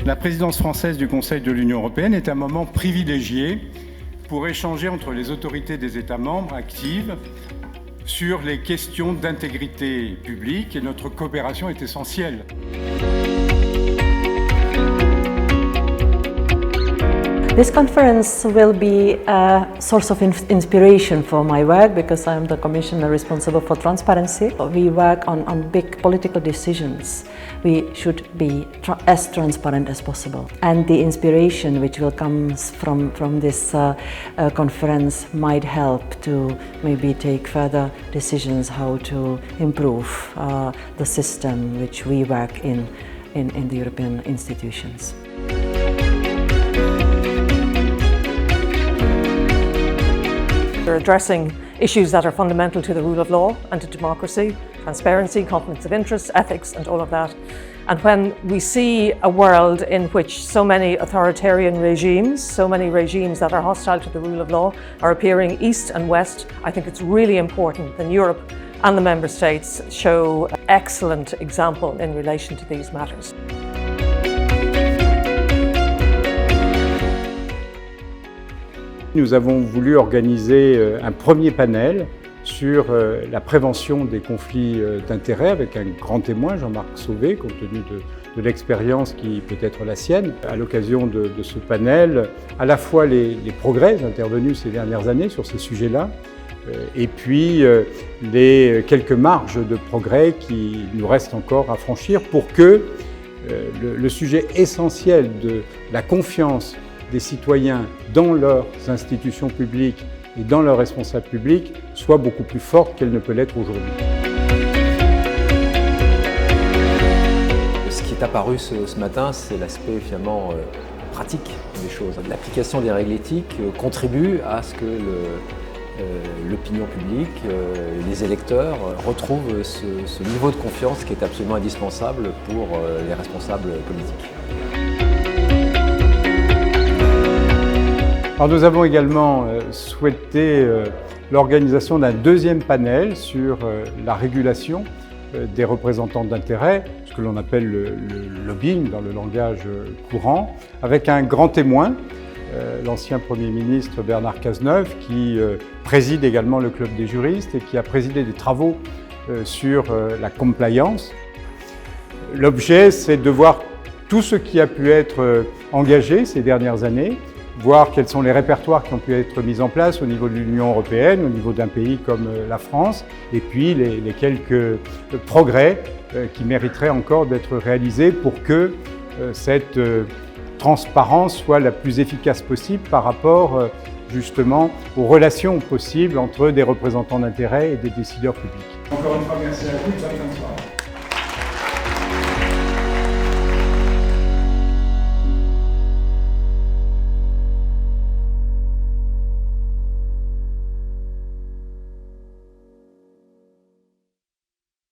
La présidence française du Conseil de l'Union européenne est un moment privilégié pour échanger entre les autorités des États membres actives sur les questions d'intégrité publique et notre coopération est essentielle. This conference will be a source of inspiration for my work because I am the Commissioner responsible for transparency. We work on big political decisions. We should be as transparent as possible. And the inspiration which will come from this conference might help to maybe take further decisions how to improve the system which we work in the European institutions. We're addressing issues that are fundamental to the rule of law and to democracy, transparency, conflicts of interest, ethics and all of that. And when we see a world in which so many authoritarian regimes, so many regimes that are hostile to the rule of law are appearing east and west, I think it's really important that Europe and the Member States show an excellent example in relation to these matters. Nous avons voulu organiser un premier panel sur la prévention des conflits d'intérêts avec un grand témoin, Jean-Marc Sauvé, compte tenu de l'expérience qui peut être la sienne. À l'occasion de ce panel, à la fois les progrès intervenus ces dernières années sur ces sujets-là, et puis les quelques marges de progrès qui nous restent encore à franchir pour que le sujet essentiel de la confiance des citoyens dans leurs institutions publiques et dans leurs responsables publics soit beaucoup plus forte qu'elle ne peut l'être aujourd'hui. Ce qui est apparu ce matin, c'est l'aspect finalement pratique des choses. L'application des règles éthiques contribue à ce que l'opinion publique, les électeurs retrouvent ce niveau de confiance qui est absolument indispensable pour les responsables politiques. Alors nous avons également souhaité l'organisation d'un deuxième panel sur la régulation des représentants d'intérêts, ce que l'on appelle le lobbying dans le langage courant, avec un grand témoin, l'ancien Premier ministre Bernard Cazeneuve, qui préside également le Club des juristes et qui a présidé des travaux sur la compliance. L'objet, c'est de voir tout ce qui a pu être engagé ces dernières années, voir quels sont les répertoires qui ont pu être mis en place au niveau de l'Union européenne, au niveau d'un pays comme la France, et puis les quelques progrès qui mériteraient encore d'être réalisés pour que cette transparence soit la plus efficace possible par rapport justement aux relations possibles entre des représentants d'intérêts et des décideurs publics. Encore une fois, merci à vous, bonne soirée.